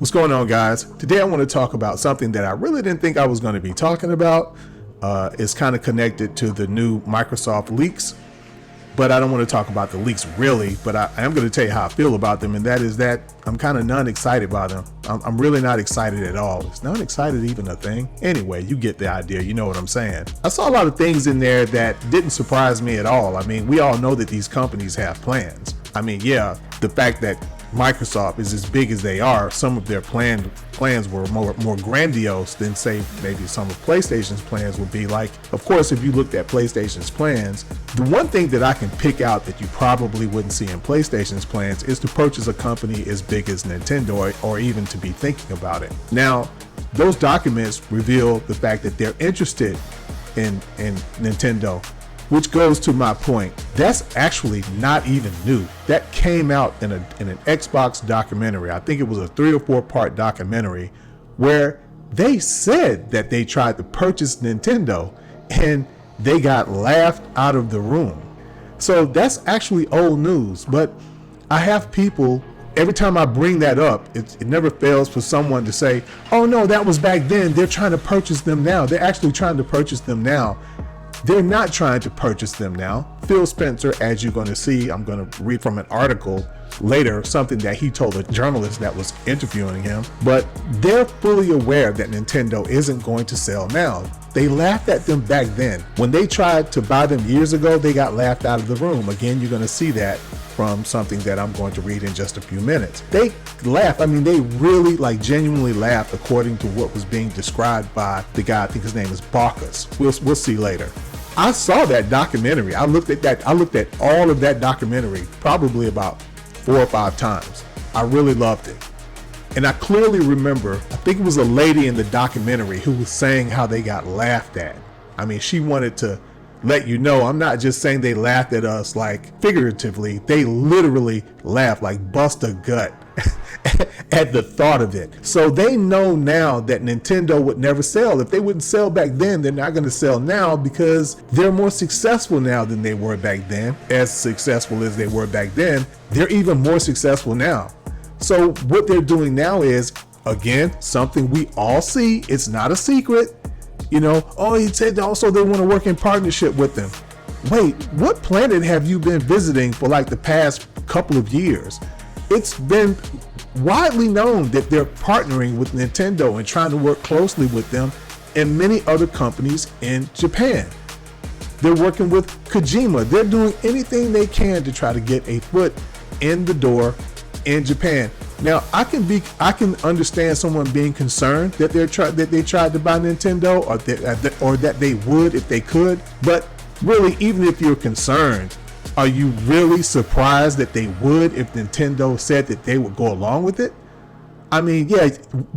What's going on, guys? Today I want to talk about something that I really didn't think I was going to be talking about. It's kind of connected to the new Microsoft leaks, but I don't want to talk about the leaks really, but I am going to tell you how I feel about them, and that is that I'm kind of non-excited by them. I'm really not excited at all. Is non-excited even a thing? Anyway, you get the idea. You know what I'm saying. I saw a lot of things in there that didn't surprise me at all. I mean, we all know that these companies have plans. I mean, yeah, the fact that Microsoft is as big as they are, some of their plans were more grandiose than, say, maybe some of PlayStation's plans would be. Like, of course, if you looked at PlayStation's plans, the one thing that I can pick out that you probably wouldn't see in PlayStation's plans is to purchase a company as big as Nintendo, or even to be thinking about it. Now, those documents reveal the fact that they're interested in Nintendo, which goes to my point. That's actually not even new. That came out in an Xbox documentary. I think it was a 3 or 4 part documentary where they said that they tried to purchase Nintendo and they got laughed out of the room. So that's actually old news, but I have people, every time I bring that up, it never fails for someone to say, oh no, that was back then. They're trying to purchase them now. They're actually trying to purchase them now. They're not trying to purchase them now. Phil Spencer, as you're going to see, I'm going to read from an article later, something that he told a journalist that was interviewing him, but they're fully aware that Nintendo isn't going to sell now. They laughed at them back then. When they tried to buy them years ago, they got laughed out of the room. Again, you're going to see that from something that I'm going to read in just a few minutes. They laughed. I mean, they really, genuinely laughed, according to what was being described by the guy. I think his name is Bacchus. We'll see later. I saw that documentary. I looked at all of that documentary probably about 4 or 5 times. I really loved it. And I clearly remember, I think it was a lady in the documentary who was saying how they got laughed at. I mean, she wanted to let you know, I'm not just saying they laughed at us like figuratively. They literally laughed, like bust a gut at the thought of it. So they know now that Nintendo would never sell. If they wouldn't sell back then, they're not going to sell now because they're more successful now than they were back then. As successful as they were back then, they're even more successful now. So what they're doing now is, again, something we all see. It's not a secret. You know, oh, he said also they want to work in partnership with them. Wait, what planet have you been visiting for like the past couple of years? It's been widely known that they're partnering with Nintendo and trying to work closely with them and many other companies in Japan. They're working with Kojima. They're doing anything they can to try to get a foot in the door in Japan. Now, I can understand someone being concerned that they tried to buy Nintendo, or that they would if they could. But really, even if you're concerned, are you really surprised that they would if Nintendo said that they would go along with it? I mean, yeah,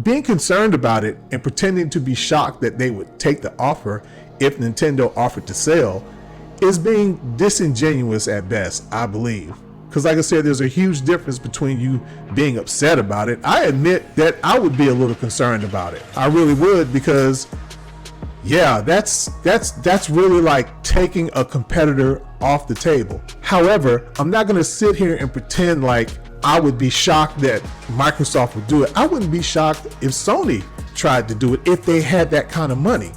being concerned about it and pretending to be shocked that they would take the offer if Nintendo offered to sell is being disingenuous at best, I believe. Because like I said, there's a huge difference between you being upset about it. I admit that I would be a little concerned about it. I really would, because yeah, that's really like taking a competitor off the table. However, I'm not going to sit here and pretend like I would be shocked that Microsoft would do it. I wouldn't be shocked if Sony tried to do it if they had that kind of money.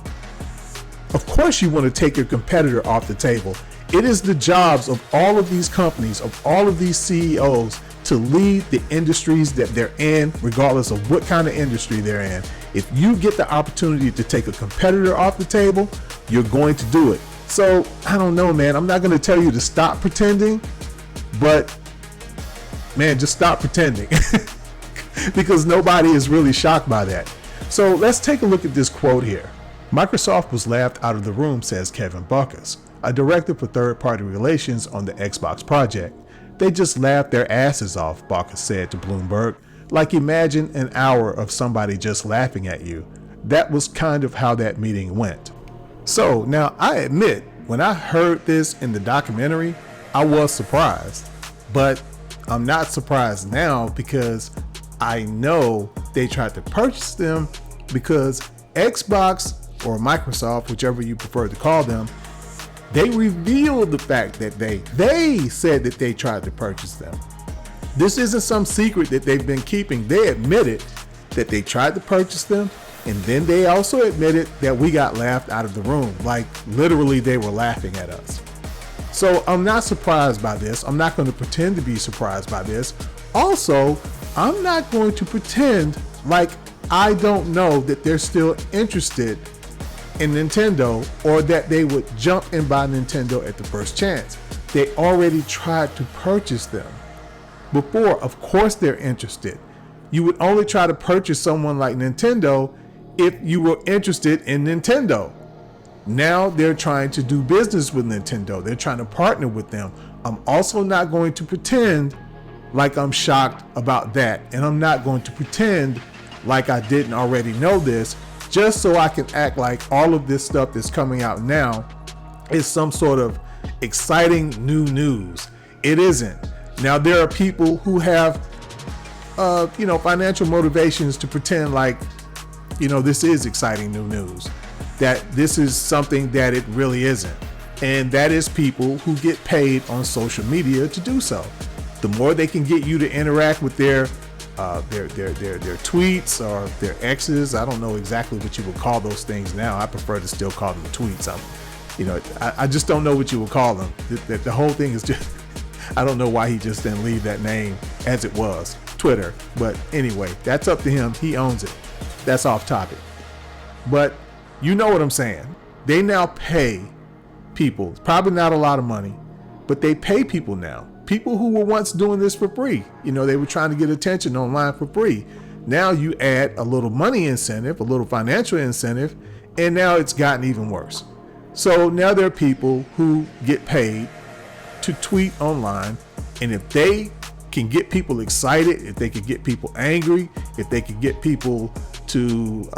Of course you want to take your competitor off the table. It is the jobs of all of these companies, of all of these CEOs, to lead the industries that they're in, regardless of what kind of industry they're in. If you get the opportunity to take a competitor off the table, you're going to do it. So I don't know, man. I'm not going to tell you to stop pretending, but man, just stop pretending because nobody is really shocked by that. So let's take a look at this quote here. Microsoft was laughed out of the room, says Kevin Bacchus, a director for third-party relations on the Xbox project. They just laughed their asses off, Bacchus said to Bloomberg. Like, imagine an hour of somebody just laughing at you. That was kind of how that meeting went. So now I admit, when I heard this in the documentary, I was surprised, but I'm not surprised now because I know they tried to purchase them, because Xbox or Microsoft, whichever you prefer to call them, they revealed the fact that they said that they tried to purchase them. This isn't some secret that they've been keeping. They admit it. that they tried to purchase them, and then they also admitted that we got laughed out of the room. Like literally they were laughing at us. So I'm not surprised by this. I'm not going to pretend to be surprised by this. Also, I'm not going to pretend like I don't know that they're still interested in Nintendo or that they would jump and buy Nintendo at the first chance. They already tried to purchase them before. Of course they're interested. You would only try to purchase someone like Nintendo if you were interested in Nintendo. Now they're trying to do business with Nintendo. They're trying to partner with them. I'm also not going to pretend like I'm shocked about that. And I'm not going to pretend like I didn't already know this just so I can act like all of this stuff that's coming out now is some sort of exciting new news. It isn't. Now there are people who have financial motivations to pretend like, this is exciting new news, that this is something that it really isn't. And that is people who get paid on social media to do so. The more they can get you to interact with their tweets or their X's, I don't know exactly what you would call those things now. I prefer to still call them tweets. I just don't know what you would call them. The whole thing is just, I don't know why he just didn't leave that name as it was, Twitter. But anyway, that's up to him. He owns it. That's off topic. But you know what I'm saying. They now pay people, probably not a lot of money, but they pay people now. People who were once doing this for free. They were trying to get attention online for free. Now you add a little money incentive, a little financial incentive, and now it's gotten even worse. So now there are people who get paid to tweet online, and if they can get people excited, if they can get people angry, if they can get people to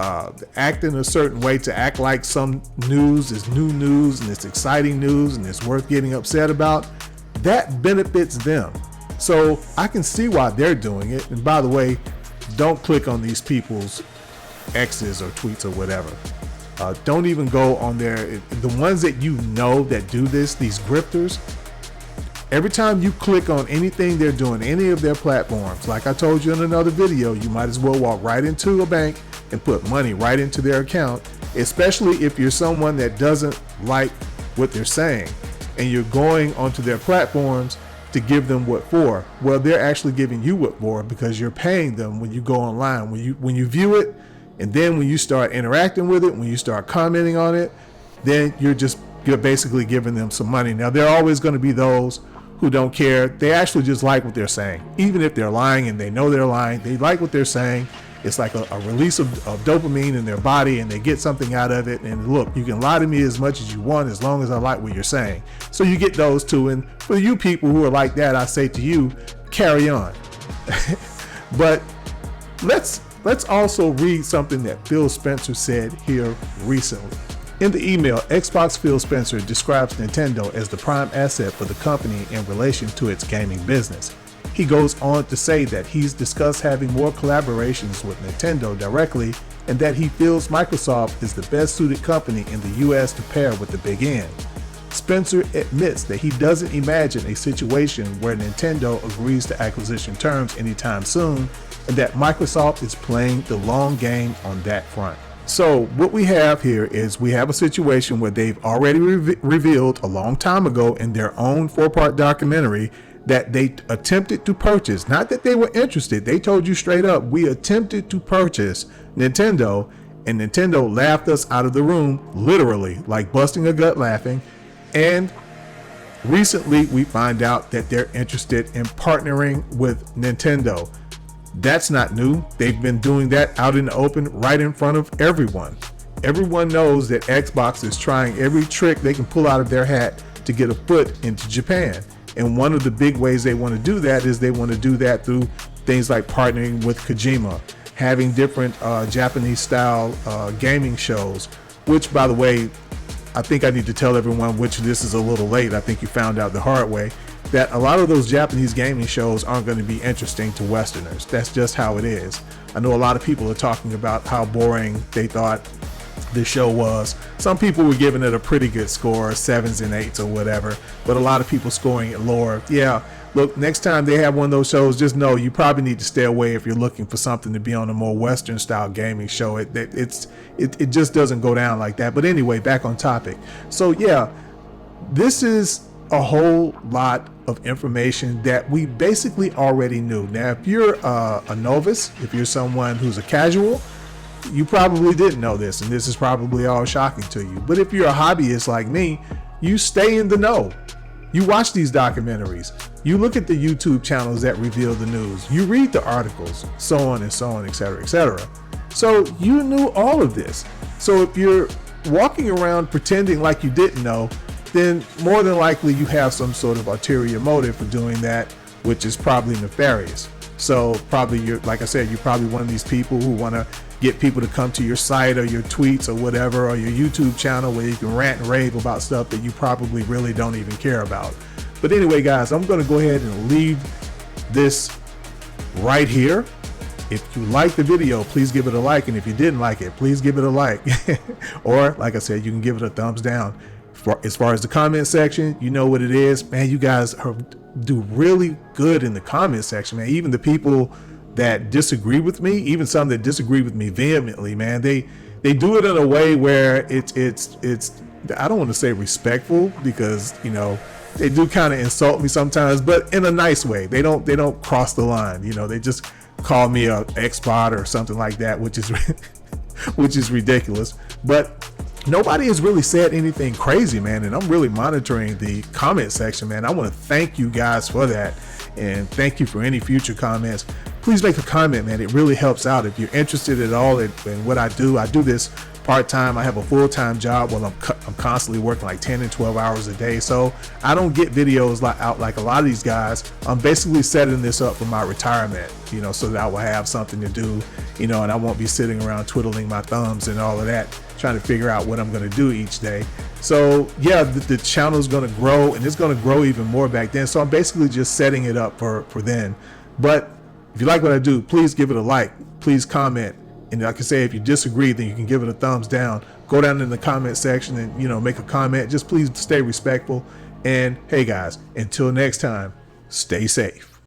act in a certain way, to act like some news is new news and it's exciting news and it's worth getting upset about, that benefits them. So I can see why they're doing it. And by the way, don't click on these people's X's or tweets or whatever. Don't even go on there. The ones that that do this, these grifters, every time you click on anything they're doing, any of their platforms, like I told you in another video, you might as well walk right into a bank and put money right into their account, especially if you're someone that doesn't like what they're saying and you're going onto their platforms to give them what for. Well, they're actually giving you what for because you're paying them when you go online, when you view it, and then when you start interacting with it, when you start commenting on it, then you're basically giving them some money. Now, there are always going to be those who don't care. They actually just like what they're saying. Even if they're lying and they know they're lying, they like what they're saying. It's like a release of dopamine in their body and they get something out of it. And look, you can lie to me as much as you want as long as I like what you're saying. So you get those too. And for you people who are like that, I say to you, carry on. But let's also read something that Phil Spencer said here recently. In the email, Xbox Phil Spencer describes Nintendo as the prime asset for the company in relation to its gaming business. He goes on to say that he's discussed having more collaborations with Nintendo directly and that he feels Microsoft is the best suited company in the US to pair with the Big N. Spencer admits that he doesn't imagine a situation where Nintendo agrees to acquisition terms anytime soon and that Microsoft is playing the long game on that front. So what we have here is we have a situation where they've already revealed a long time ago in their own 4-part documentary that they attempted to purchase, not that they were interested. They told you straight up, we attempted to purchase Nintendo, and Nintendo laughed us out of the room, literally, like busting a gut laughing. And recently we find out that they're interested in partnering with Nintendo. That's not new. They've been doing that out in the open, right in front of everyone. Everyone knows that Xbox is trying every trick they can pull out of their hat to get a foot into Japan. And one of the big ways they want to do that is they want to do that through things like partnering with Kojima, having different Japanese style gaming shows, which, by the way, I think I need to tell everyone, which this is a little late, I think you found out the hard way, that a lot of those Japanese gaming shows aren't going to be interesting to Westerners. That's just how it is. I know a lot of people are talking about how boring they thought the show was. Some people were giving it a pretty good score, 7s and 8s or whatever, but a lot of people scoring it lower. Yeah, look, next time they have one of those shows, just know you probably need to stay away if you're looking for something to be on a more Western style gaming show. It just doesn't go down like that. But anyway, back on topic. So yeah, this is a whole lot of information that we basically already knew. Now, if you're a novice, if you're someone who's a casual, you probably didn't know this, and this is probably all shocking to you. But if you're a hobbyist like me, you stay in the know. You watch these documentaries. You look at the YouTube channels that reveal the news. You read the articles, so on and so on, et cetera, et cetera. So you knew all of this. So if you're walking around pretending like you didn't know, then more than likely you have some sort of ulterior motive for doing that, which is probably nefarious. So probably like I said, you're probably one of these people who want to get people to come to your site or your tweets or whatever, or your YouTube channel where you can rant and rave about stuff that you probably really don't even care about. But anyway, guys, I'm going to go ahead and leave this right here. If you liked the video, please give it a like. And if you didn't like it, please give it a like. Or like I said, you can give it a thumbs down. As far as the comment section, you know what it is, man. You guys do really good in the comment section, man. Even the people that disagree with me, even some that disagree with me vehemently, man, they do it in a way where it's I don't want to say respectful, because you know they do kind of insult me sometimes, but in a nice way. They don't cross the line. You know, they just call me a Xbot or something like that, which is ridiculous. But nobody has really said anything crazy, man, and I'm really monitoring the comment section, man. I want to thank you guys for that, and thank you for any future comments. Please make a comment, man. It really helps out. If you're interested at all in what I do this part-time. I have a full-time job while I'm constantly working like 10 and 12 hours a day, so I don't get videos out like a lot of these guys. I'm basically setting this up for my retirement, you know, so that I will have something to do, you know, and I won't be sitting around twiddling my thumbs and all of that, trying to figure out what I'm going to do each day. So yeah, the channel is going to grow, and it's going to grow even more back then. So I'm basically just setting it up for then. But if you like what I do, please give it a like, please comment. And like I say, if you disagree, then you can give it a thumbs down. Go down in the comment section and, you know, make a comment. Just please stay respectful. And hey guys, until next time, stay safe.